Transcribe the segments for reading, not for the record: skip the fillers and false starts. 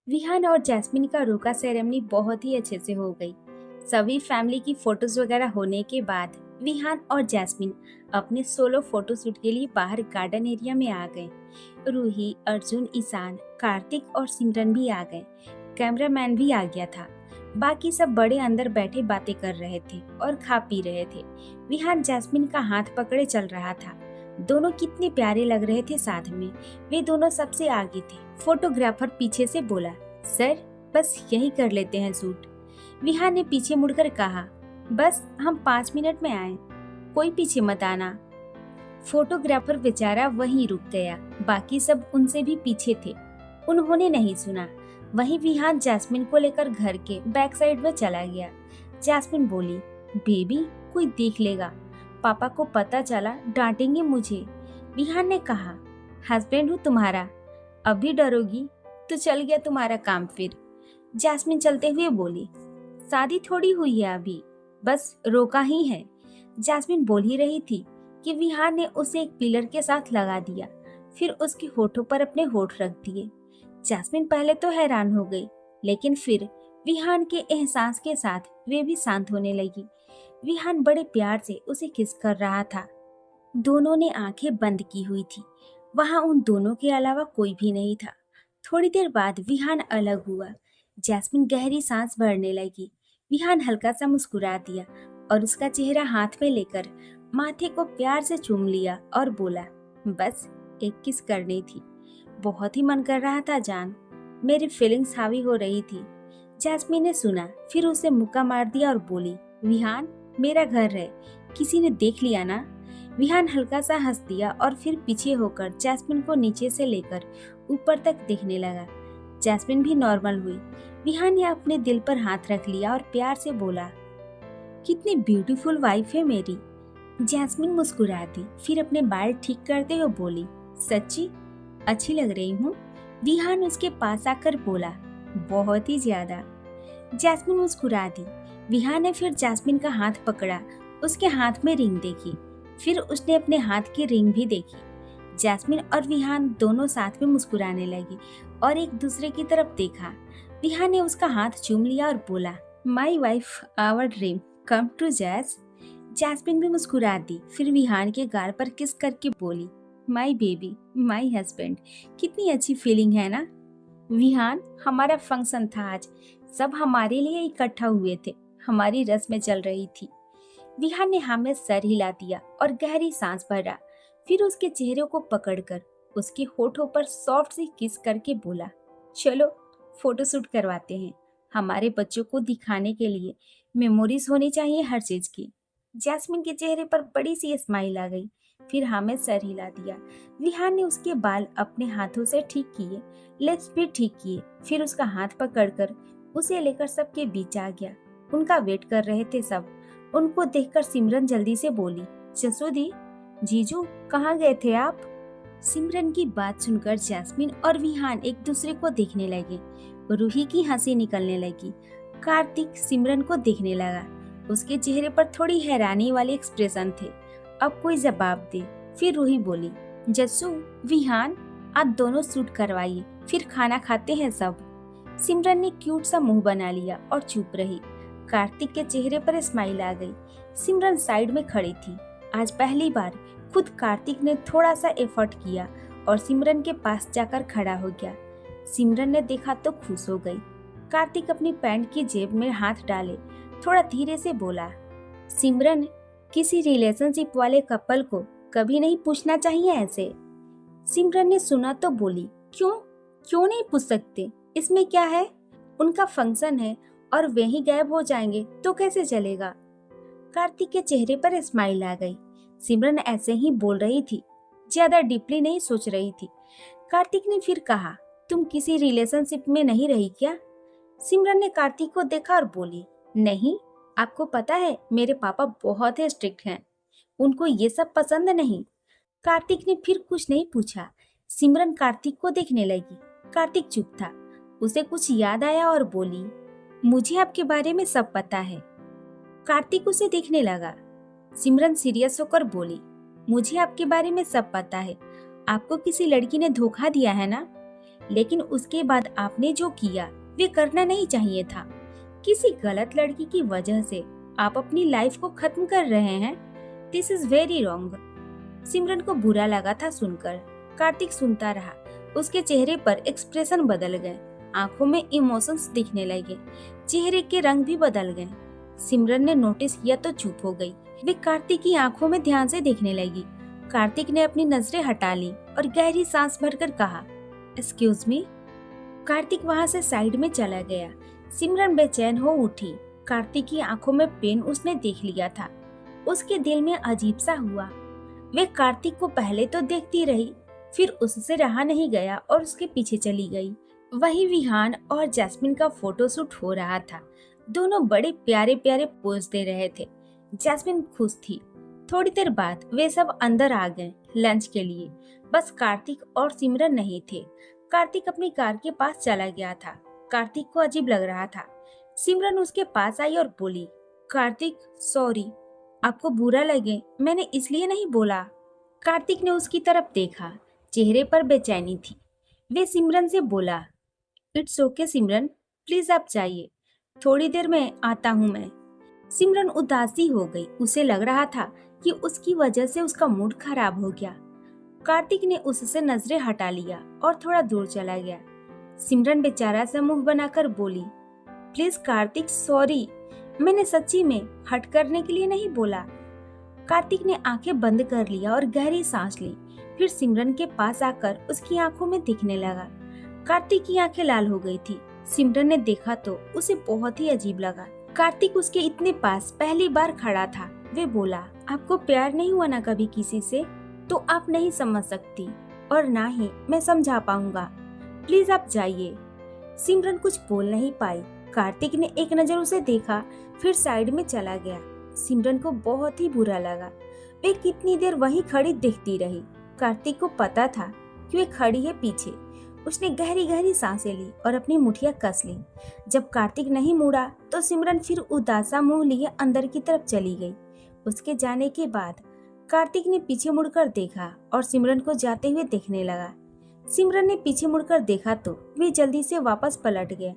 विहान और जैस्मिन का रोका सेरेमनी बहुत ही अच्छे से हो गई। सभी फैमिली की फोटोज वगैरह होने के बाद विहान और जैस्मिन अपने सोलो फोटोशूट के लिए बाहर गार्डन एरिया में आ गए। रूही, अर्जुन, ईशान, कार्तिक और सिमरन भी आ गए। कैमरामैन भी आ गया था। बाकी सब बड़े अंदर बैठे बातें कर रहे थे और खा पी रहे थे। विहान जैस्मिन का हाथ पकड़े चल रहा था। दोनों कितने प्यारे लग रहे थे साथ में। वे दोनों सबसे आगे थे। फोटोग्राफर पीछे से बोला, सर बस यही कर लेते हैं शूट। विहान ने पीछे मुड़कर कहा, बस हम 5 मिनट में आए, कोई पीछे मत आना। फोटोग्राफर बेचारा वहीं रुक गया। बाकी सब उनसे भी पीछे थे। उन्होंने नहीं सुना। वहीं विहान जैस्मिन को लेकर घर के बैक साइड में चला गया। जैस्मिन बोली, बेबी कोई देख लेगा, पापा को पता चला डांटेंगे मुझे। विहान ने कहा, हस्बैंड हूँ तुम्हारा, अभी डरोगी तो चल गया तुम्हारा काम फिर। जैस्मिन चलते हुए बोली, शादी थोड़ी हुई है अभी, बस रोका ही है। जैस्मिन बोल ही रही थी कि विहान ने उसे एक पिलर के साथ लगा दिया, फिर उसके होठों पर अपने होठ रख दिए। जैस्मिन पहले तो हैरान हो गई, लेकिन फिर विहान के एहसास के साथ वे भी शांत होने लगी। विहान बड़े प्यार से उसे किस कर रहा था। दोनों ने आंखें बंद की हुई थी। वहां उन दोनों के अलावा कोई भी नहीं था। थोड़ी देर बाद विहान अलग हुआ। जैस्मिन गहरी सांस भरने लगी। विहान हल्का सा मुस्कुरा दिया और उसका चेहरा हाथ में लेकर माथे को प्यार से चूम लिया और बोला, बस एक किस करनी थी, बहुत ही मन कर रहा था जान, मेरी फीलिंग्स हावी हो रही थी। जैस्मिन ने सुना, फिर उसे मुक्का मार दिया और बोली, विहान मेरा घर है, किसी ने देख लिया ना। विहान हल्का सा हंस दिया और फिर पीछे होकर जैस्मिन को नीचे से लेकर ऊपर तक देखने लगा। जैस्मिन भी नॉर्मल हुई। विहान ने अपने दिल पर हाथ रख लिया और प्यार से बोला, कितनी ब्यूटीफुल वाइफ है मेरी। जैस्मिन मुस्कुरा दी, फिर अपने बाल ठीक करते हुए बोली, सच्ची अच्छी लग रही हूँ। विहान उसके पास आकर बोला, बहुत ही ज्यादा। जैस्मिन मुस्कुरा दी। विहान ने फिर जैस्मिन का हाथ पकड़ा, उसके हाथ में रिंग देखी, फिर उसने अपने हाथ की रिंग भी देखी। जैस्मिन और विहान दोनों साथ में मुस्कुराने लगे और एक दूसरे की तरफ देखा। विहान ने उसका हाथ चूम लिया और बोला, my wife our dream come to Jas. Jasmine भी मुस्कुरा दी, फिर विहान के गाल पर किस करके बोली, माई बेबी माई हस्बैंड। कितनी अच्छी फीलिंग है ना। विहान, हमारा फंक्शन था आज, सब हमारे लिए इकट्ठा हुए थे, हमारी रस्में चल रही थी। विहान ने हाँ में सर हिला दिया और गहरी सांस भरा, फिर उसके चेहरे को पकड़कर उसके होठों पर सॉफ्ट सी किस करके बोला, चलो फोटोशूट करवाते हैं, हमारे बच्चों को दिखाने के लिए मेमोरीज होनी चाहिए हर चीज की। जैस्मिन के चेहरे पर बड़ी सी स्माइल आ गई, फिर हाँ में सर हिला दिया। विहान ने उसके बाल अपने हाथों से ठीक किए, लिप्स भी ठीक किए, फिर उसका हाथ पकड़कर उसे लेकर सबके बीच आ गया। उनका वेट कर रहे थे सब। उनको देखकर सिमरन जल्दी से बोली, जसोदी, जीजू कहाँ गए थे आप। सिमरन की बात सुनकर जैस्मिन और विहान एक दूसरे को देखने लगे। रूही की हंसी निकलने लगी। कार्तिक सिमरन को देखने लगा। उसके चेहरे पर थोड़ी हैरानी वाले एक्सप्रेशन थे। अब कोई जवाब दे। फिर रूही बोली, जस्सू, विहान, आप दोनों शूट करवाइए, फिर खाना खाते हैं सब। सिमरन ने क्यूट सा मुंह बना लिया और चुप रही। कार्तिक के चेहरे पर स्माइल आ गई। सिमरन साइड में खड़ी थी। आज पहली बार खुद कार्तिक ने थोड़ा सा एफर्ट किया और सिमरन के पास जाकर खड़ा हो गया। सिमरन ने देखा तो खुश हो गई। कार्तिक अपनी पैंट की जेब में हाथ डाले थोड़ा धीरे से बोला, सिमरन, किसी रिलेशनशिप वाले कपल को कभी नहीं पूछना चाहिए ऐसे। सिमरन ने सुना तो बोली, क्यों क्यों नहीं पूछ सकते, इसमें क्या है, उनका फंक्शन है और वे ही गायब हो जाएंगे तो कैसे चलेगा। कार्तिक के चेहरे पर स्माइल आ गई। सिमरन ऐसे ही बोल रही थी, ज्यादा डीपली नहीं सोच रही थी। कार्तिक ने फिर कहा, तुम किसी रिलेशनशिप में नहीं रही क्या। सिमरन ने कार्तिक को देखा और बोली, नहीं, आपको पता है मेरे पापा बहुत ही स्ट्रिक्ट हैं, उनको ये सब पसंद नहीं। कार्तिक ने फिर कुछ नहीं पूछा। सिमरन कार्तिक को देखने लगी। कार्तिक चुप था। उसे कुछ याद आया और बोली, मुझे आपके बारे में सब पता है। कार्तिक उसे देखने लगा। सिमरन सीरियस होकर बोली, मुझे आपके बारे में सब पता है, आपको किसी लड़की ने धोखा दिया है ना। लेकिन उसके बाद आपने जो किया वे करना नहीं चाहिए था। किसी गलत लड़की की वजह से आप अपनी लाइफ को खत्म कर रहे हैं। This is very wrong. Simran को बुरा लगा था सुनकर। कार्तिक सुनता रहा। उसके चेहरे पर एक्सप्रेशन बदल गए, आंखों में इमोशंस दिखने लगे, चेहरे के रंग भी बदल गए। सिमरन ने नोटिस किया तो चुप हो गई। वे कार्तिक की आंखों में ध्यान से देखने लगी। कार्तिक ने अपनी नजरें हटा ली और गहरी सांस भरकर कहा, एक्सक्यूज मी। कार्तिक वहाँ से साइड में चला गया। सिमरन बेचैन हो उठी। कार्तिक की आंखों में पेन उसने देख लिया था। उसके दिल में अजीब सा हुआ। वे कार्तिक को पहले तो देखती रही, फिर उससे रहा नहीं गया और उसके पीछे चली गई। वही विहान और जैस्मिन का फोटोशूट हो रहा था। दोनों बड़े प्यारे प्यारे पोज दे रहे थे। जैस्मिन खुश थी। थोड़ी देर बाद वे सब अंदर आ गए लंच के लिए। बस कार्तिक और सिमरन नहीं थे। कार्तिक अपनी कार के पास चला गया था। कार्तिक को अजीब लग रहा था। सिमरन उसके पास आई और बोली, कार्तिक सॉरी, आपको बुरा लगे मैंने इसलिए नहीं बोला। कार्तिक ने उसकी तरफ देखा। चेहरे पर बेचैनी थी। वे सिमरन से बोला, इट्स ओके सिमरन, प्लीज आप जाइए, थोड़ी देर में आता हूँ मैं। सिमरन उदासी हो गई। उसे लग रहा था कि उसकी वजह से उसका मूड खराब हो गया। कार्तिक ने उससे नजरें हटा लिया और थोड़ा दूर चला गया। सिमरन बेचारा सा मुंह बनाकर बोली, प्लीज कार्तिक सॉरी, मैंने सच्ची में हट करने के लिए नहीं बोला। कार्तिक ने आंखें बंद कर लिया और गहरी सांस ली। फिर सिमरन के पास आकर उसकी आंखों में दिखने लगा। कार्तिक की आंखें लाल हो गई थी। सिमरन ने देखा तो उसे बहुत ही अजीब लगा। कार्तिक उसके इतने पास पहली बार खड़ा था। वे बोला, आपको प्यार नहीं हुआ ना कभी किसी से, तो आप नहीं समझ सकती और ना ही मैं समझा पाऊंगा। प्लीज आप जाइए। सिमरन कुछ बोल नहीं पाई। कार्तिक ने एक नजर उसे देखा, फिर साइड में चला गया। सिमरन को बहुत ही बुरा लगा। वे कितनी देर वहीं खड़ी देखती रही। कार्तिक को पता था कि वे खड़ी है पीछे। उसने गहरी गहरी सांसें ली और अपनी मुठियां कस ली। जब कार्तिक नहीं मुड़ा तो सिमरन फिर उदासा मुंह लिए अंदर की तरफ चली गई। उसके जाने के बाद कार्तिक ने पीछे मुड़कर देखा और सिमरन को जाते हुए देखने लगा। सिमरन ने पीछे मुड़कर देखा तो वे जल्दी से वापस पलट गया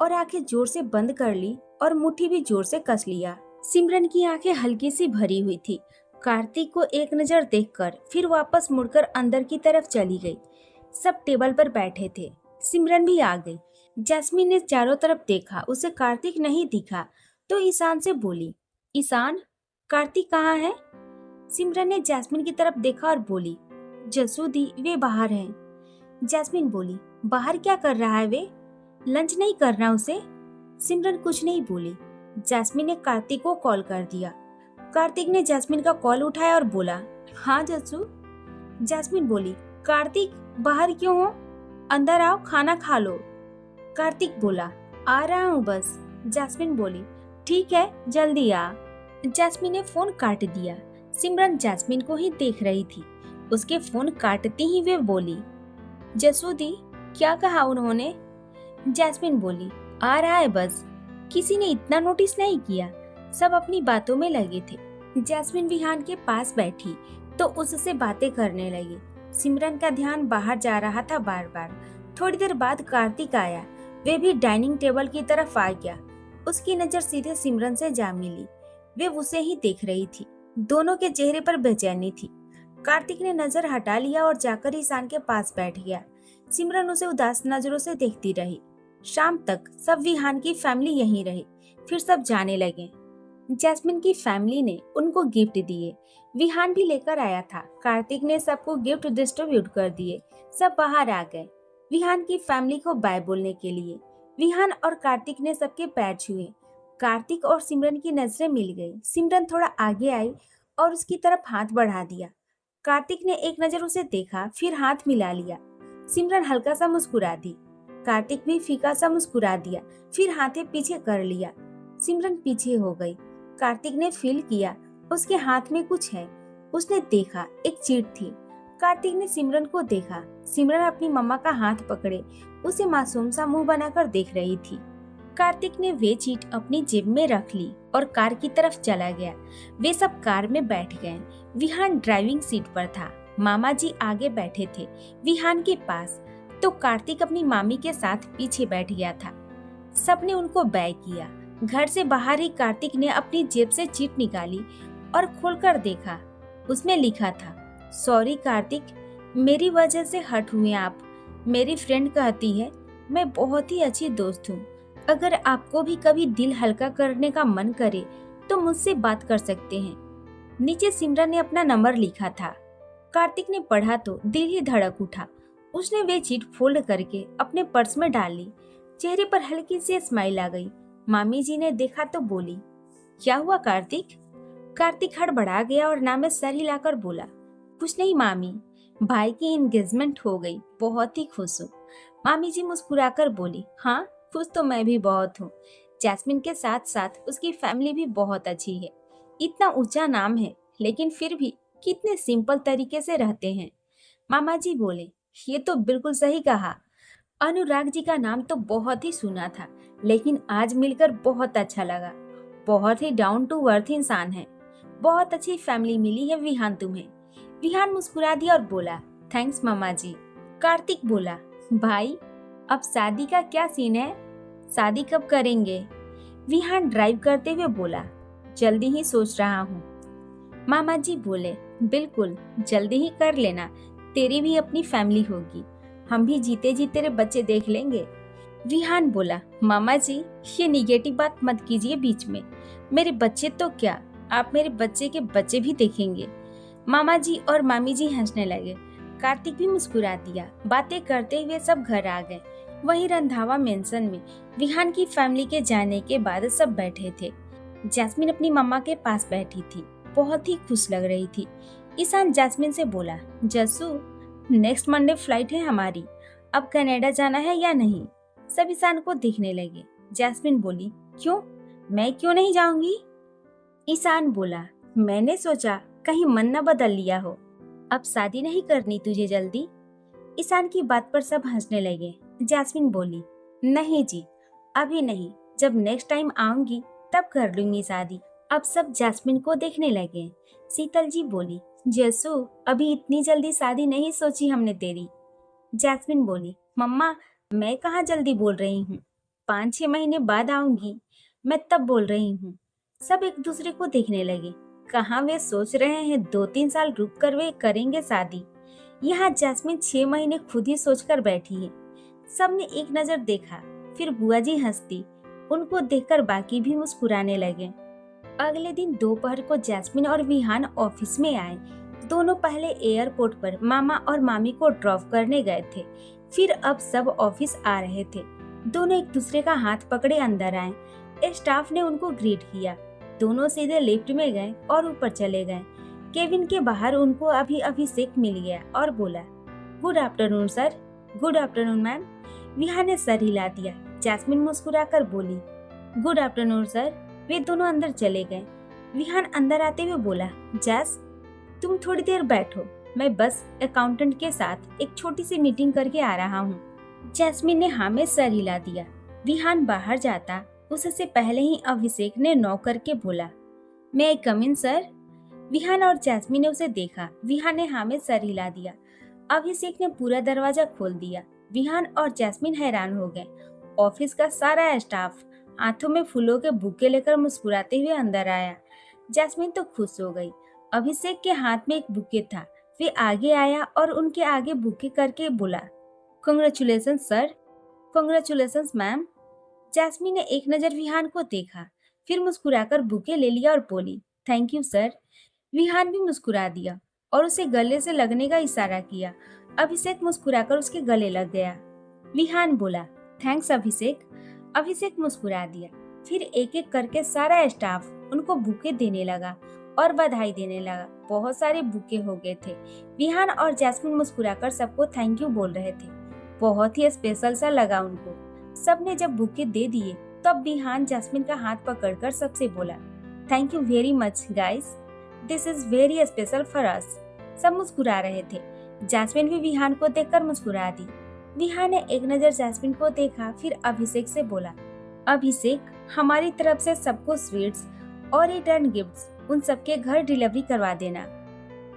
और आंखें जोर से बंद कर ली और मुट्ठी भी जोर से कस लिया। सिमरन की आंखें हल्की सी भरी हुई थी। कार्तिक को एक नजर देखकर फिर वापस मुड़कर अंदर की तरफ चली गई। सब टेबल पर बैठे थे। सिमरन भी आ गई। जैस्मीन ने चारों तरफ देखा, उसे कार्तिक नहीं दिखा तो ईशान से बोली, ईशान कार्तिक कहाँ है? सिमरन ने जैस्मीन की तरफ देखा और बोली, जसू दी वे बाहर हैं। जैस्मीन बोली, बाहर क्या कर रहा है वे? लंच नहीं करना उसे? सिमरन कुछ नहीं बोली। जैस्मीन ने कार्तिक को कॉल कर दिया। कार्तिक ने जैस्मीन का कॉल उठाया और बोला, हाँ जसू। जैस्मीन बोली, कार्तिक बाहर क्यों हो? अंदर आओ, खाना खा लो। कार्तिक बोला, आ रहा हूँ बस। जैस्मीन बोली, ठीक है जल्दी आ। जैस्मीन ने फोन काट दिया। सिमरन जैस्मीन को ही देख रही थी। उसके फोन काटते ही वे बोली, जसू दी क्या कहा उन्होंने? जैस्मीन बोली, आ रहा है बस। किसी ने इतना नोटिस नहीं किया, सब अपनी बातों में लगे थे। जैस्मीन विहान के पास बैठी तो उससे बातें करने लगी। सिमरन का ध्यान बाहर जा रहा था बार बार। थोड़ी देर बाद कार्तिक आया। वे भी डाइनिंग टेबल की तरफ आ गया। उसकी नजर सीधे सिमरन से जा मिली। वे उसे ही देख रही थी। दोनों के चेहरे पर बेचैनी थी। कार्तिक ने नजर हटा लिया और जाकर ईशान के पास बैठ गया। सिमरन उसे उदास नजरों से देखती रही। शाम तक सब विहान की फैमिली यहीं रही। फिर सब जाने लगे। जैस्मिन की फैमिली ने उनको गिफ्ट दिए। विहान भी लेकर आया था। कार्तिक ने सबको गिफ्ट डिस्ट्रीब्यूट कर दिए। सब बाहर आ गए विहान की फैमिली को बाय बोलने के लिए। विहान और कार्तिक ने सबके पैर छुए। कार्तिक और सिमरन की नजरें मिल गई। सिमरन थोड़ा आगे आई और उसकी तरफ हाथ बढ़ा दिया। कार्तिक ने एक नजर उसे देखा, फिर हाथ मिला लिया। सिमरन हल्का सा मुस्कुरा दी। कार्तिक भी फीका सा मुस्कुरा दिया, फिर हाथे पीछे कर लिया। सिमरन पीछे हो गई। कार्तिक ने फील किया उसके हाथ में कुछ है। उसने देखा एक चीट थी। कार्तिक ने सिमरन को देखा। सिमरन अपनी मम्मा का हाथ पकड़े उसे मासूम सा मुंह बनाकर देख रही थी। कार्तिक ने वे चीट अपनी जेब में रख ली और कार की तरफ चला गया। वे सब कार में बैठ गए। विहान ड्राइविंग सीट पर था। मामा जी आगे बैठे थे विहान के पास। तो कार्तिक अपनी मामी के साथ पीछे बैठ गया था। सबने उनको बैग किया। घर से बाहर ही कार्तिक ने अपनी जेब से चिट निकाली और खोलकर देखा। उसमें लिखा था, सॉरी कार्तिक, मेरी वजह से हर्ट हुए आप। मेरी फ्रेंड कहती है मैं बहुत ही अच्छी दोस्त हूँ। अगर आपको भी कभी दिल हल्का करने का मन करे तो मुझसे बात कर सकते हैं। नीचे सिमरन ने अपना नंबर लिखा था। कार्तिक ने पढ़ा तो दिल ही धड़क उठा। उसने वे चिट फोल्ड करके अपने पर्स में डाल ली। चेहरे पर हल्की सी स्माइल आ गई। मामी जी ने देखा तो बोली, क्या हुआ कार्तिक? कार्तिक हड़बड़ा गया और ना में सर हिलाकर बोला, कुछ नहीं मामी, भाई की एंगेजमेंट हो गई, बहुत ही खुश हूँ। मामी जी मुस्कुराकर बोली, हाँ खुश तो मैं भी बहुत हूँ। जैस्मिन के साथ साथ उसकी फैमिली भी बहुत अच्छी है। इतना ऊंचा नाम है लेकिन फिर भी कितने सिंपल तरीके से रहते हैं। मामा जी बोले, ये तो बिल्कुल सही कहा। अनुराग जी का नाम तो बहुत ही सुना था लेकिन आज मिलकर बहुत अच्छा लगा। बहुत ही डाउन टू अर्थ इंसान है। बहुत अच्छी फैमिली मिली है विहान तुम्हें। विहान मुस्कुरा दिया और बोला, थैंक्स मामा जी। कार्तिक बोला, भाई अब शादी का क्या सीन है? शादी कब करेंगे? विहान ड्राइव करते हुए बोला, जल्दी ही सोच रहा हूँ। मामा जी बोले, बिल्कुल जल्दी ही कर लेना, तेरी भी अपनी फैमिली होगी, हम भी जीते जी तेरे बच्चे देख लेंगे। विहान बोला, मामा जी ये निगेटिव बात मत कीजिए बीच में। मेरे बच्चे तो क्या, आप मेरे बच्चे के बच्चे भी देखेंगे। मामा जी और मामी जी हंसने लगे। कार्तिक भी मुस्कुरा दिया। बातें करते हुए सब घर आ गए। वहीं रंधावा मेंशन में विहान की फैमिली के जाने के बाद सब बैठे थे। जैस्मिन अपनी मम्मा के पास बैठी थी, बहुत ही खुश लग रही थी। ईशान जैस्मिन से बोला, जस्सू नेक्स्ट मंडे फ्लाइट है हमारी, अब कनाडा जाना है या नहीं? सब ईशान को देखने लगे। जैस्मिन बोली, क्यों, मैं क्यों नहीं जाऊंगी? ईशान बोला, मैंने सोचा कहीं मन न बदल लिया हो। अब शादी नहीं करनी तुझे जल्दी? ईशान की बात पर सब हंसने लगे। जैस्मिन बोली, नहीं जी, अभी नहीं, जब नेक्स्ट टाइम आऊंगी तब कर लूंगी शादी। अब सब जैस्मिन को देखने लगे। शीतल जी बोली, जैसू अभी इतनी जल्दी शादी नहीं सोची हमने तेरी। जैस्मिन बोली, मम्मा मैं कहाँ जल्दी बोल रही हूँ, 5-6 महीने बाद आऊंगी, मैं तब बोल रही हूँ। सब एक दूसरे को देखने लगे। कहाँ वे सोच रहे हैं 2-3 साल रुक कर वे करेंगे शादी। यहाँ जैस्मिन 6 महीने खुद ही सोचकर बैठी है। सबने एक नजर देखा, फिर बुआ जी हंसती। उनको देखकर बाकी भी मुस्कुराने लगे। अगले दिन दोपहर को जैस्मिन और विहान ऑफिस में आए। दोनों पहले एयरपोर्ट पर मामा और मामी को ड्रॉप करने गए थे, फिर अब सब ऑफिस आ रहे थे। दोनों एक दूसरे का हाथ पकड़े अंदर आए। स्टाफ ने उनको ग्रीट किया। दोनों सीधे लिफ्ट में गए और ऊपर चले गए। केबिन के बाहर उनको अभी अभिषेक मिल गया और बोला, good afternoon sir. Good afternoon ma'am. Vihaan ने सर हिला दिया। जैस्मिन मुस्कुराकर बोली, गुड आफ्टरनून सर। वे दोनों अंदर चले गए। विहान अंदर आते हुए बोला, जैस तुम थोड़ी देर बैठो, मैं बस अकाउंटेंट के साथ एक छोटी सी मीटिंग करके आ रहा हूँ। जैस्मिन ने हाँ में सर हिला दिया। विहान बाहर जाता उससे पहले ही अभिषेक ने नॉक करके बोला, मैं आई कम इन सर? विहान और जैस्मिन ने उसे देखा। विहान ने हाँ में सर हिला दिया। अभिषेक ने पूरा दरवाजा खोल दिया। विहान और जैस्मिन हैरान हो गए। ऑफिस का सारा स्टाफ हाथों में फूलों के बुके लेकर मुस्कुराते हुए अंदर आया। जैस्मिन तो खुश हो गई। अभिषेक के हाथ में एक बुके था। वे आगे आया और उनके आगे बुके करके बोला, congratulation sir. Congratulation ma'am. Jasmine ने एक नजर विहान को देखा, फिर मुस्कुराकर बुके ले लिया और बोली, थैंक यू सर। विहान भी मुस्कुरा दिया और उसे गले से लगने का इशारा किया। अभिषेक मुस्कुराकर उसके गले लग गया। विहान बोला, थैंक्स अभिषेक। अभिषेक मुस्कुरा दिया। फिर एक एक करके सारा स्टाफ उनको बुके देने लगा और बधाई देने लगा। बहुत सारे बुके हो गए थे। विहान और जैस्मिन मुस्कुराकर सबको थैंक यू बोल रहे थे। बहुत ही स्पेशल सा लगा उनको। सबने जब बुके दे दिए तब विहान जैस्मिन का हाथ पकड़कर सबसे बोला, thank you very much guys, this is very special for us. सब मुस्कुरा रहे थे। जैस्मिन भी विहान को देखकर मुस्कुरा दी। विहान ने एक नजर जैस्मिन को देखा, फिर अभिषेक से बोला, अभिषेक हमारी तरफ से सबको स्वीट्स और रिटर्न गिफ्ट्स उन सबके घर डिलीवरी करवा देना।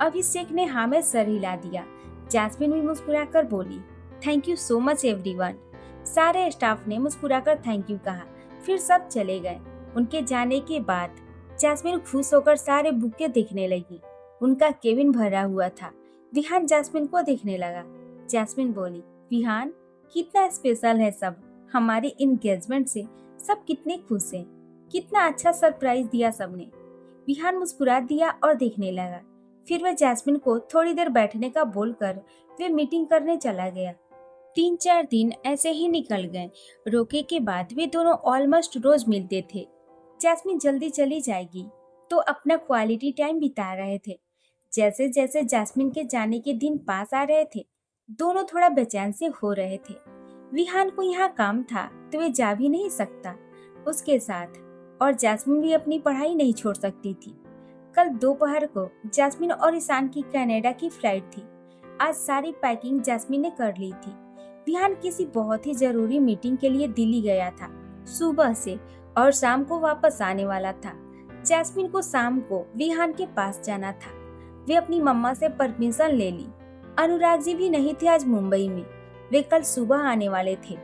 अभिषेक ने हाँ में सर हिला दिया। जैस्मिन भी मुस्कुराकर बोली, thank you so much everyone. सारे स्टाफ ने मुस्कुराकर थैंक यू कहा। फिर सब चले गए। उनके जाने के बाद जैस्मिन खुश होकर सारे बुके देखने लगी। उनका केबिन भरा हुआ था। विहान जैस्मिन को देखने लगा। जैस्मिन बोली, विहान कितना स्पेशल है सब। हमारी एंगेजमेंट से सब कितने खुश हैं। कितना अच्छा सरप्राइज दिया सबने। विहान मुस्कुरा दिया और देखने लगा। फिर वह जैस्मिन को थोड़ी देर बैठने का बोलकर वे मीटिंग करने चला गया। 3-4 दिन ऐसे ही निकल गए। रोके के बाद वे दोनों ऑलमोस्ट रोज मिलते थे। जैस्मिन जल्दी चली जाएगी तो अपना क्वालिटी टाइम बिता रहे थे। जैसे जैसे जैस्मिन के जाने के दिन पास आ रहे थे, दोनों थोड़ा बेचैन से हो रहे थे। विहान को यहाँ काम था तो वे जा भी नहीं सकता उसके साथ, और जैस्मिन भी अपनी पढ़ाई नहीं छोड़ सकती थी। कल दोपहर को जैस्मिन और ईशान की कनाडा की फ्लाइट थी। आज सारी पैकिंग जैस्मिन ने कर ली थी। विहान किसी बहुत ही जरूरी मीटिंग के लिए दिल्ली गया था सुबह से, और शाम को वापस आने वाला था। जैस्मिन को शाम को विहान के पास जाना था। वे अपनी मम्मा से परमिशन ले ली। अनुराग जी भी नहीं थे आज मुंबई में। वे कल सुबह आने वाले थे।